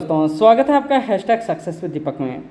दोस्तों, स्वागत है आपका हैशटैग सक्सेस विद दीपक में।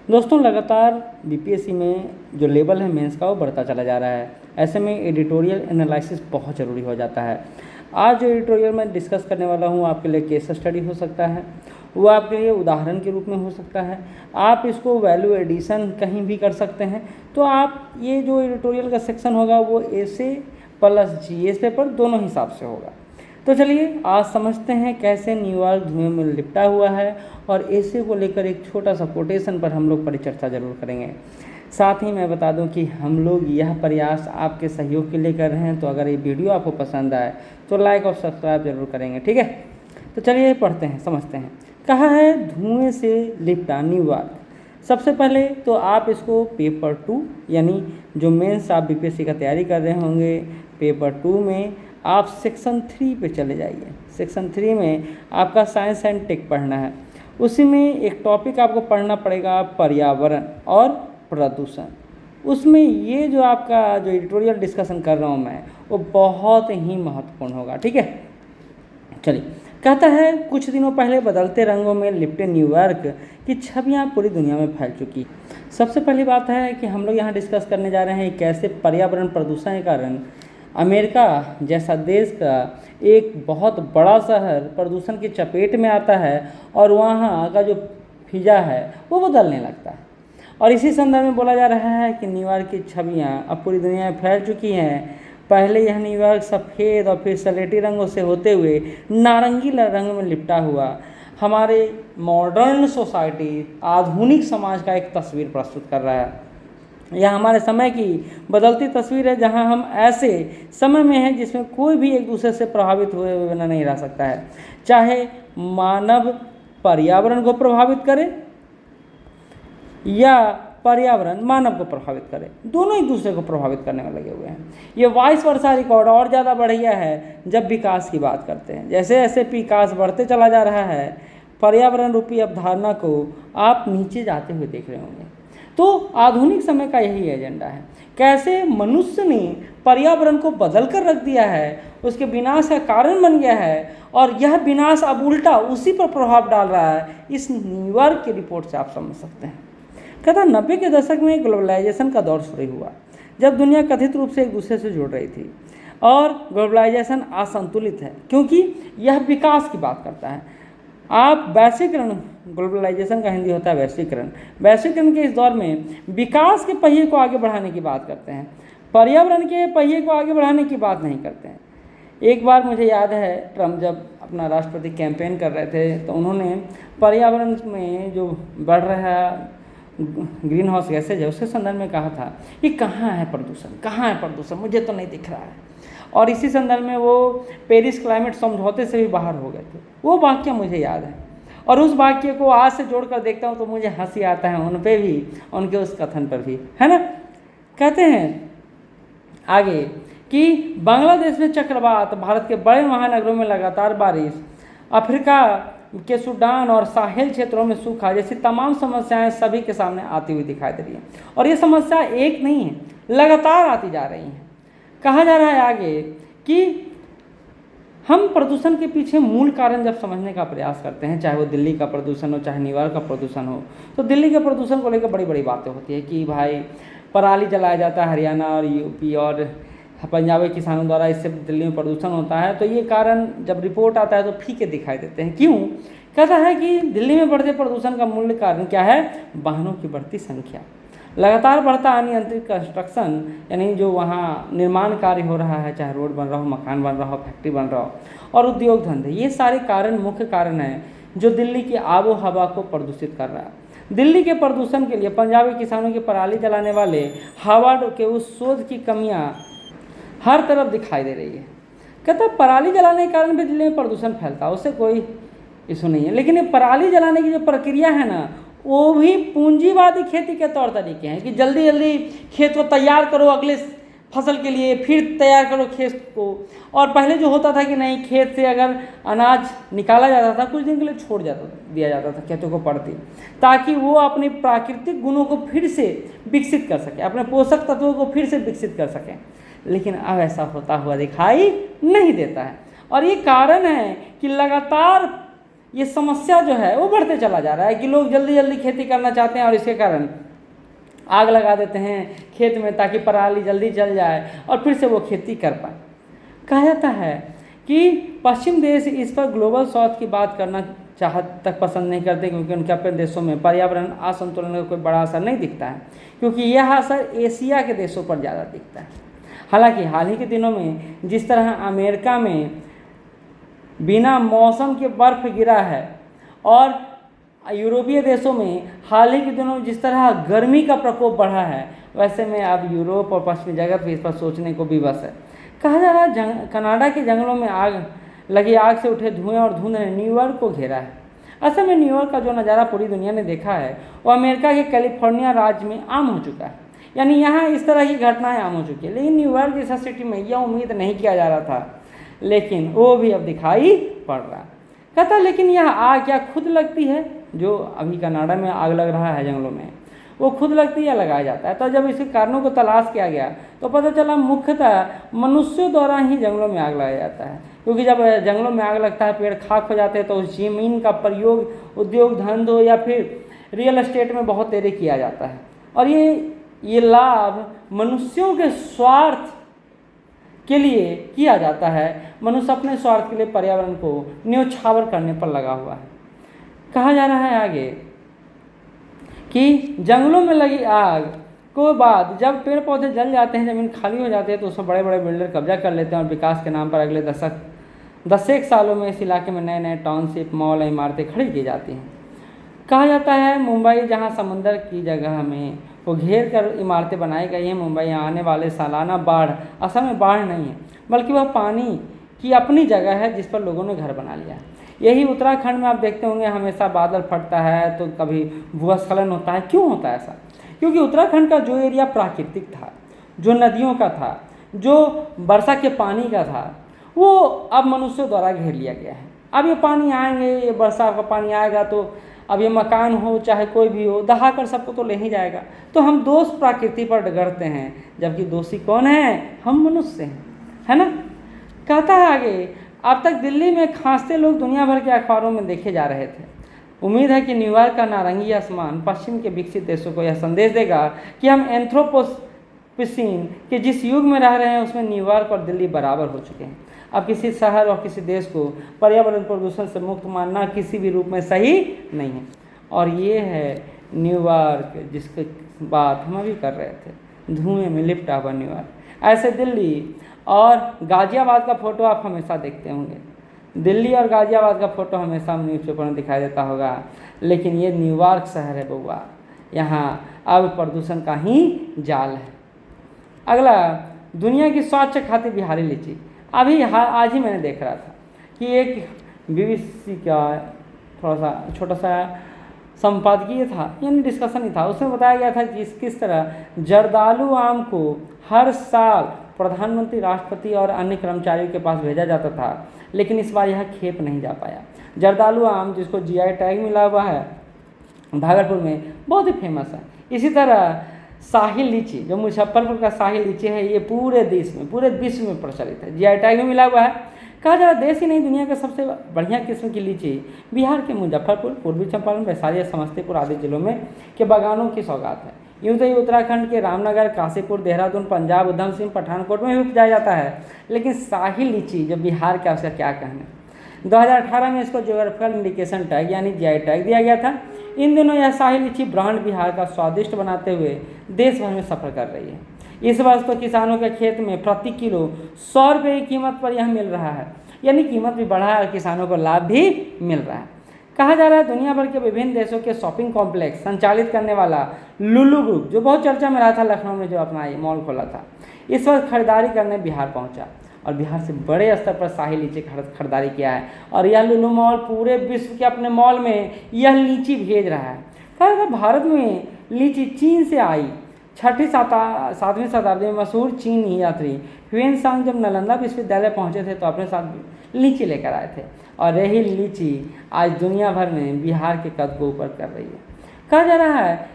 दोस्तों, लगातार बीपीएससी में जो लेवल है मेंस का वो बढ़ता चला जा रहा है। ऐसे में एडिटोरियल एनालिसिस बहुत ज़रूरी हो जाता है। आज जो एडिटोरियल मैं डिस्कस करने वाला हूँ आपके लिए केस स्टडी हो सकता है, वो आपके लिए उदाहरण के रूप में हो सकता है। आप इसको वैल्यू एडिशन कहीं भी कर सकते हैं। तो आप ये जो एडिटोरियल का सेक्शन होगा वो ऐसे प्लस जीएस पेपर दोनों हिसाब से होगा। तो चलिए आज समझते हैं कैसे न्यूयॉर्क धुएं में लिपटा हुआ है, और ऐसे को लेकर एक छोटा सा कोटेशन पर हम लोग परिचर्चा जरूर करेंगे। साथ ही मैं बता दूं कि हम लोग यह प्रयास आपके सहयोग के लिए कर रहे हैं। तो अगर ये वीडियो आपको पसंद आए तो लाइक और सब्सक्राइब जरूर करेंगे, ठीक है। तो चलिए पढ़ते हैं, समझते हैं। कहा है धुएं से लिपटा न्यूयॉर्क। सबसे पहले तो आप इसको पेपर 2 यानी जो मेंस आप बीपीएससी का तैयारी कर रहे होंगे, पेपर 2 में आप सेक्शन 3 पे चले जाइए। सेक्शन 3 में आपका साइंस एंड टेक पढ़ना है। उसी में एक टॉपिक आपको पढ़ना पड़ेगा पर्यावरण और प्रदूषण। उसमें ये जो आपका जो एडिटोरियल डिस्कशन कर रहा हूँ मैं, वो बहुत ही महत्वपूर्ण होगा, ठीक है। चलिए, कहता है कुछ दिनों पहले बदलते रंगों में लिपटे न्यूयॉर्क की छवियाँ पूरी दुनिया में फैल चुकी। सबसे पहली बात है कि हम लोग यहाँ डिस्कस करने जा रहे हैं कैसे पर्यावरण प्रदूषण के कारण अमेरिका जैसा देश का एक बहुत बड़ा शहर प्रदूषण की चपेट में आता है और वहाँ का जो फिजा है वो बदलने लगता है। और इसी संदर्भ में बोला जा रहा है कि न्यूयॉर्क की छवियाँ अब पूरी दुनिया में फैल चुकी हैं। पहले यह न्यूयॉर्क सफ़ेद और फिर सलेटी रंगों से होते हुए नारंगी रंग में लिपटा हुआ हमारे मॉडर्न सोसाइटी, आधुनिक समाज का एक तस्वीर प्रस्तुत कर रहा है। यह हमारे समय की बदलती तस्वीर है, जहां हम ऐसे समय में हैं जिसमें कोई भी एक दूसरे से प्रभावित हुए बिना नहीं रह सकता है। चाहे मानव पर्यावरण को प्रभावित करे या पर्यावरण मानव को प्रभावित करे, दोनों एक दूसरे को प्रभावित करने में लगे हुए हैं। ये वाइस वर्सा रिकॉर्ड और ज़्यादा बढ़ गया है जब विकास की बात करते हैं। जैसे जैसे विकास बढ़ते चला जा रहा है, पर्यावरण रूपी अवधारणा को आप नीचे जाते हुए देख रहे होंगे। तो आधुनिक समय का यही एजेंडा है, कैसे मनुष्य ने पर्यावरण को बदल कर रख दिया है, उसके विनाश का कारण बन गया है, और यह विनाश अब उल्टा उसी पर प्रभाव डाल रहा है। इस न्यूयॉर्क की रिपोर्ट से आप समझ सकते हैं। कहता 90 के दशक में ग्लोबलाइजेशन का दौर शुरू हुआ, जब दुनिया कथित रूप से एक दूसरे से जुड़ रही थी। और ग्लोबलाइजेशन असंतुलित है क्योंकि यह विकास की बात करता है। आप वैश्वीकरण, ग्लोबलाइजेशन का हिंदी होता है वैश्वीकरण। वैश्वीकरण के इस दौर में विकास के पहिए को आगे बढ़ाने की बात करते हैं, पर्यावरण के पहिए को आगे बढ़ाने की बात नहीं करते हैं। एक बार मुझे याद है, ट्रम्प जब अपना राष्ट्रपति कैंपेन कर रहे थे तो उन्होंने पर्यावरण में जो बढ़ रहा ग्रीन हाउस गैसेज है उसके संदर्भ में कहा था कि कहाँ है प्रदूषण, कहाँ है प्रदूषण, मुझे तो नहीं दिख रहा है। और इसी संदर्भ में वो पेरिस क्लाइमेट समझौते से भी बाहर हो गए थे। वो वाक्य मुझे याद है, और उस वाक्य को आज से जोड़कर देखता हूँ तो मुझे हंसी आता है उन पे भी, उनके उस कथन पर भी, है ना। कहते हैं आगे कि बांग्लादेश में चक्रवात, भारत के बड़े महानगरों में लगातार बारिश, अफ्रीका के सूडान और साहेल क्षेत्रों में सूखा जैसी तमाम समस्याएं सभी के सामने आती हुई दिखाई दे रही हैं। और ये समस्या एक नहीं है, लगातार आती जा रही हैं। कहा जा रहा है आगे कि हम प्रदूषण के पीछे मूल कारण जब समझने का प्रयास करते हैं, चाहे वो दिल्ली का प्रदूषण हो चाहे न्यूयॉर्क का प्रदूषण हो, तो दिल्ली के प्रदूषण को लेकर बड़ी बड़ी बातें होती है कि भाई पराली जलाया जाता है हरियाणा और यूपी और पंजाबी किसानों द्वारा, इससे दिल्ली में प्रदूषण होता है। तो ये कारण जब रिपोर्ट आता है तो फीके दिखाई देते हैं। क्यों? कहता है कि दिल्ली में बढ़ते प्रदूषण का मूल कारण क्या है? वाहनों की बढ़ती संख्या, लगातार बढ़ता अनियंत्रित कंस्ट्रक्शन, यानी जो वहाँ निर्माण कार्य हो रहा है, चाहे रोड बन रहा हो, मकान बन रहा हो, फैक्ट्री बन रहा हो, और उद्योग धंधे, ये सारे कारण मुख्य कारण हैं जो दिल्ली की आबो हवा को प्रदूषित कर रहा है। दिल्ली के प्रदूषण के लिए पंजाबी किसानों की पराली जलाने वाले हवा के उस शोध की कमियाँ हर तरफ दिखाई दे रही है। कहता पराली जलाने के कारण भी दिल्ली में प्रदूषण फैलता है, उससे कोई इशू नहीं है। लेकिन ये पराली जलाने की जो प्रक्रिया है ना, वो भी पूंजीवादी खेती के तौर तरीके हैं कि जल्दी जल्दी खेत को तैयार करो अगले फसल के लिए, फिर तैयार करो खेत को। और पहले जो होता था कि नहीं, खेत से अगर अनाज निकाला जाता था कुछ दिन के लिए छोड़ दिया जाता था खेतों को पड़ती, ताकि वो अपने प्राकृतिक गुणों को फिर से विकसित कर सके, अपने पोषक तत्वों को फिर से विकसित कर सकें। लेकिन अब ऐसा होता हुआ दिखाई नहीं देता है। और ये कारण है कि लगातार ये समस्या जो है वो बढ़ते चला जा रहा है कि लोग जल्दी जल्दी खेती करना चाहते हैं और इसके कारण आग लगा देते हैं खेत में ताकि पराली जल्दी जल जाए और फिर से वो खेती कर पाए। कहा जाता है कि पश्चिम देश इस पर ग्लोबल साउथ की बात करना तक पसंद नहीं करते, क्योंकि उनके अपने देशों में पर्यावरण असंतुलन का कोई बड़ा असर नहीं दिखता है, क्योंकि यह असर एशिया के देशों पर ज़्यादा दिखता है। हालांकि हाल ही के दिनों में जिस तरह अमेरिका में बिना मौसम के बर्फ गिरा है और यूरोपीय देशों में हाल ही के दिनों में जिस तरह गर्मी का प्रकोप बढ़ा है, वैसे में अब यूरोप और पश्चिमी जगत भी इस पर सोचने को विवश है। कहा जा रहा है कनाडा के जंगलों में आग से उठे धुएं और धुंध ने न्यूयॉर्क को घेरा है। असल में न्यूयॉर्क का जो नज़ारा पूरी दुनिया ने देखा है वो अमेरिका के कैलिफोर्निया राज्य में आम हो चुका है, यानी यहाँ इस तरह की घटनाएं आम हो चुकी है। लेकिन न्यूयॉर्क जैसा सिटी में यह उम्मीद नहीं किया जा रहा था, लेकिन वो भी अब दिखाई पड़ रहा है। कहता लेकिन यह आग क्या खुद लगती है? जो अभी कनाडा में आग लग रहा है जंगलों में, वो खुद लगती है या लगाया जाता है? तो जब इसके कारणों को तलाश किया गया तो पता चला मुख्यतः मनुष्यों द्वारा ही जंगलों में आग लगाया जाता है, क्योंकि जब जंगलों में आग लगता है, पेड़ खाक हो जाते हैं, तो उस जमीन का प्रयोग उद्योग धंधों या फिर रियल एस्टेट में बहुत देरी किया जाता है, और ये लाभ मनुष्यों के स्वार्थ के लिए किया जाता है। मनुष्य अपने स्वार्थ के लिए पर्यावरण को न्योछावर करने पर लगा हुआ है। कहा जा रहा है आगे कि जंगलों में लगी आग को बाद जब पेड़ पौधे जल जाते हैं, ज़मीन खाली हो जाती है, तो उसमें बड़े बड़े बिल्डर कब्जा कर लेते हैं और विकास के नाम पर अगले दसेक सालों में इस इलाके में नए नए टाउनशिप, मॉल और इमारतें खड़ी की जाती हैं। कहा जाता है मुंबई जहां समंदर की जगह में वो घेर कर इमारतें बनाई गई हैं, मुंबई आने वाले सालाना बाढ़ असल में बाढ़ नहीं है, बल्कि वह पानी की अपनी जगह है जिस पर लोगों ने घर बना लिया है। यही उत्तराखंड में आप देखते होंगे हमेशा बादल फटता है तो कभी भूस्खलन होता है। क्यों होता है ऐसा? क्योंकि उत्तराखंड का जो एरिया प्राकृतिक था, जो नदियों का था, जो वर्षा के पानी का था, वो अब मनुष्यों द्वारा घेर लिया गया है। अब ये पानी आएंगे, ये वर्षा का पानी आएगा तो अब ये मकान हो चाहे कोई भी हो, दहा कर सबको तो ले ही जाएगा। तो हम दोष प्रकृति पर डगरते हैं, जबकि दोषी कौन है? हम मनुष्य हैं, है ना। कहता है आगे, अब तक दिल्ली में खांसते लोग दुनिया भर के अखबारों में देखे जा रहे थे। उम्मीद है कि न्यूयॉर्क का नारंगी आसमान पश्चिम के विकसित देशों को यह संदेश देगा कि हम एंथ्रोपोसिन के जिस युग में रह रहे हैं उसमें न्यूयॉर्क और दिल्ली बराबर हो चुके हैं। अब किसी शहर और किसी देश को पर्यावरण प्रदूषण से मुक्त मानना किसी भी रूप में सही नहीं है। और ये है न्यूयॉर्क जिसकी बात हम अभी कर रहे थे, धुएं में लिपटा हुआ न्यूयॉर्क। ऐसे दिल्ली और गाज़ियाबाद का फ़ोटो आप हमेशा देखते होंगे, दिल्ली और गाज़ियाबाद का फ़ोटो हमेशा न्यूज़पेपर में दिखाई देता होगा, लेकिन ये न्यूयॉर्क शहर है बउआ, यहाँ अब प्रदूषण का ही जाल है। अगला, दुनिया की स्वच्छ खाती बिहारी लीची। अभी आज ही मैंने देख रहा था कि एक BBC का थोड़ा सा छोटा सा संपादकीय था, यानी डिस्कशन ही था, उसमें बताया गया था कि किस तरह जर्दालू आम को हर साल प्रधानमंत्री, राष्ट्रपति और अन्य कर्मचारियों के पास भेजा जाता था, लेकिन इस बार यह खेप नहीं जा पाया। जर्दालू आम जिसको GI टैग मिला हुआ है भागलपुर में, बहुत ही फेमस है। इसी तरह शाही लीची, जो मुजफ्फरपुर का शाही लीची है, ये पूरे देश में, पूरे विश्व में प्रचलित है, GI टैग भी मिला हुआ है। कहा जा रहा है देश ही नहीं दुनिया का सबसे बढ़िया किस्म की लीची बिहार के मुजफ्फरपुर, पूर्वी चंपारण, वैशाली, समस्तीपुर आदि जिलों में के बागानों की सौगात है। यूँ तो ये उत्तराखंड के रामनगर, काशीपुर, देहरादून, पंजाब, उधम सिंह, पठानकोट में भी उपजाया जाता है, लेकिन शाही लीची जो बिहार का, उसका क्या कहना। 2018 में इसको ज्योग्राफिकल इंडिकेशन टैग यानी GI टैग दिया गया था। इन दिनों यह शाही लीची ब्रांड बिहार का स्वादिष्ट बनाते हुए देश भर में सफ़र कर रही है। इस वर्ष तो किसानों के खेत में प्रति किलो 100 रुपये की कीमत पर यह मिल रहा है, यानी कीमत भी बढ़ा है और किसानों को लाभ भी मिल रहा है। कहा जा रहा है दुनिया भर के विभिन्न देशों के शॉपिंग कॉम्प्लेक्स संचालित करने वाला लुलु ग्रुप, जो बहुत चर्चा में रहा था, लखनऊ में जो अपना ये मॉल खोला था, इस वक्त खरीदारी करने बिहार पहुंचा और बिहार से बड़े स्तर पर शाही लीची खरीदारी किया है। और यह लुलु मॉल पूरे विश्व के अपने मॉल में यह लीची भेज रहा है। कहा था भारत में लीची चीन से आई। 7वीं शताब्दी में मशहूर चीनी यात्री ह्वेनसांग जब नालंदा विश्वविद्यालय पहुंचे थे तो अपने साथ लीची लेकर आए थे, और यही लीची आज दुनिया भर में बिहार के कद को ऊपर कर रही है। कहा जा रहा है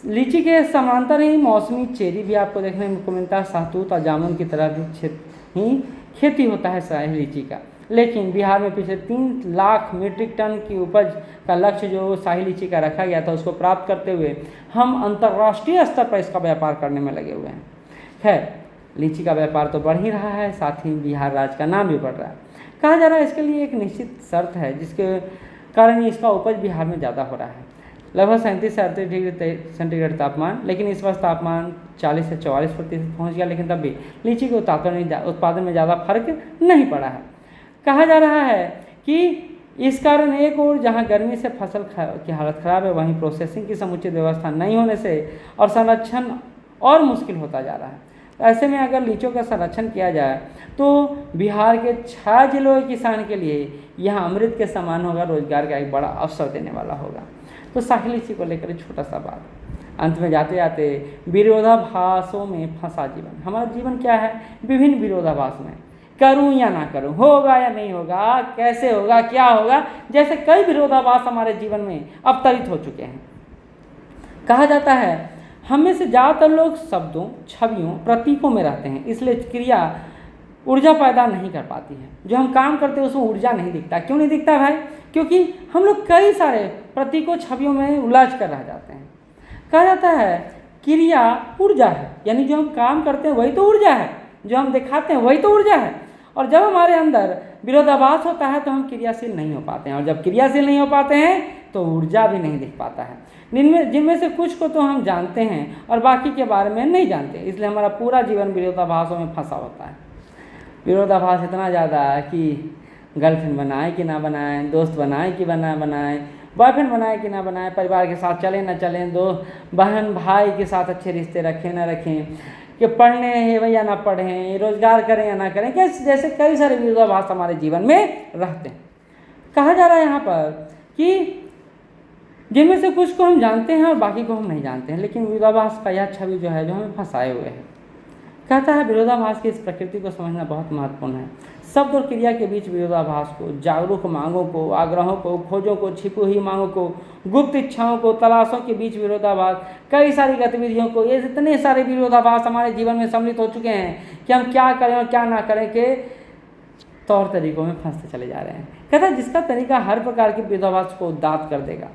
लीची के समांतर ही मौसमी चेरी भी आपको देखने को मिलता है। शहतूत और जामुन की तरह भी ही खेती होता है शाही लीची का। लेकिन बिहार में पिछले 3 लाख मीट्रिक टन की उपज का लक्ष्य जो शाही लीची का रखा गया था उसको प्राप्त करते हुए हम अंतर्राष्ट्रीय स्तर पर इसका व्यापार करने में लगे हुए हैं। खैर, लीची का व्यापार तो बढ़ ही रहा है, साथ ही बिहार राज्य का नाम भी बढ़ रहा है। कहा जा रहा है इसके लिए एक निश्चित शर्त है जिसके कारण इसका उपज बिहार में ज़्यादा हो रहा है, लगभग 37 से 38 डिग्री सेंटीग्रेड तापमान। लेकिन इस वर्ष तापमान 40 से 44% पहुँच गया, लेकिन तब भी लीची के उत्पादन में ज़्यादा फर्क नहीं पड़ा है। कहा जा रहा है कि इस कारण एक और जहां गर्मी से फसल की हालत ख़राब है, वहीं प्रोसेसिंग की समुचित व्यवस्था नहीं होने से और संरक्षण और मुश्किल होता जा रहा है। ऐसे में अगर लीचों का संरक्षण किया जाए तो बिहार के 6 जिलों के किसान के लिए यह अमृत के समान होगा, रोजगार का एक बड़ा अवसर देने वाला होगा। तो शाही लीची को लेकर छोटा सा बात, अंत में जाते जाते विरोधाभासों में फंसा जीवन। हमारा जीवन क्या है? विभिन्न विरोधाभास में, करूं या ना करूं, होगा या नहीं होगा, कैसे होगा, क्या होगा, जैसे कई विरोधाभास हमारे जीवन में अवतरित हो चुके हैं। कहा जाता है हम में से ज़्यादातर लोग शब्दों, छवियों, प्रतीकों में रहते हैं, इसलिए क्रिया ऊर्जा पैदा नहीं कर पाती है। जो हम काम करते हैं उसमें ऊर्जा नहीं दिखता। क्यों नहीं दिखता भाई? क्योंकि हम लोग कई सारे प्रतीकों, छवियों में उलझ कर रह जाते हैं। कहा जाता है क्रिया ऊर्जा है, यानी जो हम काम करते हैं वही तो ऊर्जा है, जो हम दिखाते हैं वही तो ऊर्जा है। और जब हमारे अंदर विरोधाभास होता है तो हम क्रियाशील नहीं हो पाते हैं, और जब क्रियाशील नहीं हो पाते हैं तो ऊर्जा भी नहीं दिख पाता है। जिनमें से कुछ को तो हम जानते हैं और बाकी के बारे में नहीं जानते, इसलिए हमारा पूरा जीवन विरोधाभासों में फंसा होता है। विरोधाभास इतना ज़्यादा है कि गर्लफ्रेंड बनाए कि ना बनाए, दोस्त बनाए कि ना बनाए, बॉयफ्रेंड बनाए कि ना बनाए, परिवार के साथ चलें ना चलें, दो बहन भाई के साथ अच्छे रिश्ते रखें ना रखें, कि पढ़ने हैं या ना पढ़ें, रोजगार करें या ना करें, जैसे कई सारे विरोधाभास हमारे जीवन में रहते हैं। कहा जा रहा है यहाँ पर कि जिनमें से कुछ को हम जानते हैं और बाकी को हम नहीं जानते हैं, लेकिन विरोधाभास का यह छवि जो है जो हमें फंसाए हुए है। कहता है विरोधाभास की इस प्रकृति को समझना बहुत महत्वपूर्ण है। शब्द और क्रिया के बीच विरोधाभास को, जागरूक मांगों को, आग्रहों को, खोजों को, छिपी हुई मांगों को, गुप्त इच्छाओं को, तलाशों के बीच विरोधाभास, कई सारी गतिविधियों को, ये इतने सारे विरोधाभास हमारे जीवन में सम्मिलित हो चुके हैं कि हम क्या करें और क्या ना करें के तौर तरीकों में फंसते चले जा रहे हैं। कहता है जिसका तरीका हर प्रकार के विरोधाभास को दाद कर देगा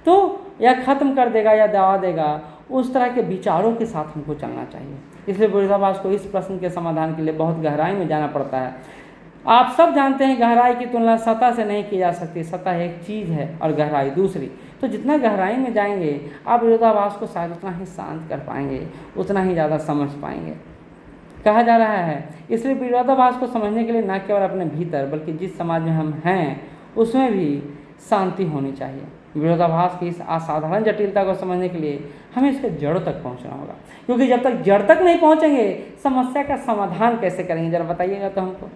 तो या ख़त्म कर देगा या दबा देगा, उस तरह के विचारों के साथ हमको चलना चाहिए। इसलिए विरोधाभास को इस प्रश्न के समाधान के लिए बहुत गहराई में जाना पड़ता है। आप सब जानते हैं गहराई की तुलना सतह से नहीं की जा सकती। सतह एक चीज़ है और गहराई दूसरी। तो जितना गहराई में जाएंगे आप विरोधाभास को शायद उतना ही शांत कर पाएंगे, उतना ही ज़्यादा समझ पाएंगे। कहा जा रहा है इसलिए विरोधाभास को समझने के लिए न केवल अपने भीतर बल्कि जिस समाज में हम हैं उसमें भी शांति होनी चाहिए। विरोधाभास की इस असाधारण जटिलता को समझने के लिए हमें इसके जड़ों तक पहुंचना होगा, क्योंकि जब तक जड़ तक नहीं पहुंचेंगे समस्या का समाधान कैसे करेंगे, जरा बताइएगा तो हमको।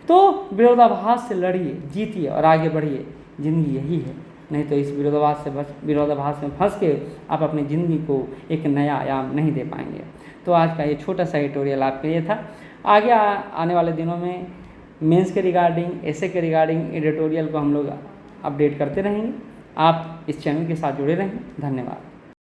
तो विरोधाभास से लड़िए, जीतिए और आगे बढ़िए। ज़िंदगी यही है, नहीं तो इस विरोधाभास में फंस के आप अपनी ज़िंदगी को एक नया आयाम नहीं दे पाएंगे। तो आज का ये छोटा सा एडिटोरियल आपके लिए था। आगे आने वाले दिनों में मेंस के रिगार्डिंग, ऐसे के रिगार्डिंग एडिटोरियल को हम लोग अपडेट करते रहेंगे। आप इस चैनल के साथ जुड़े रहें। धन्यवाद।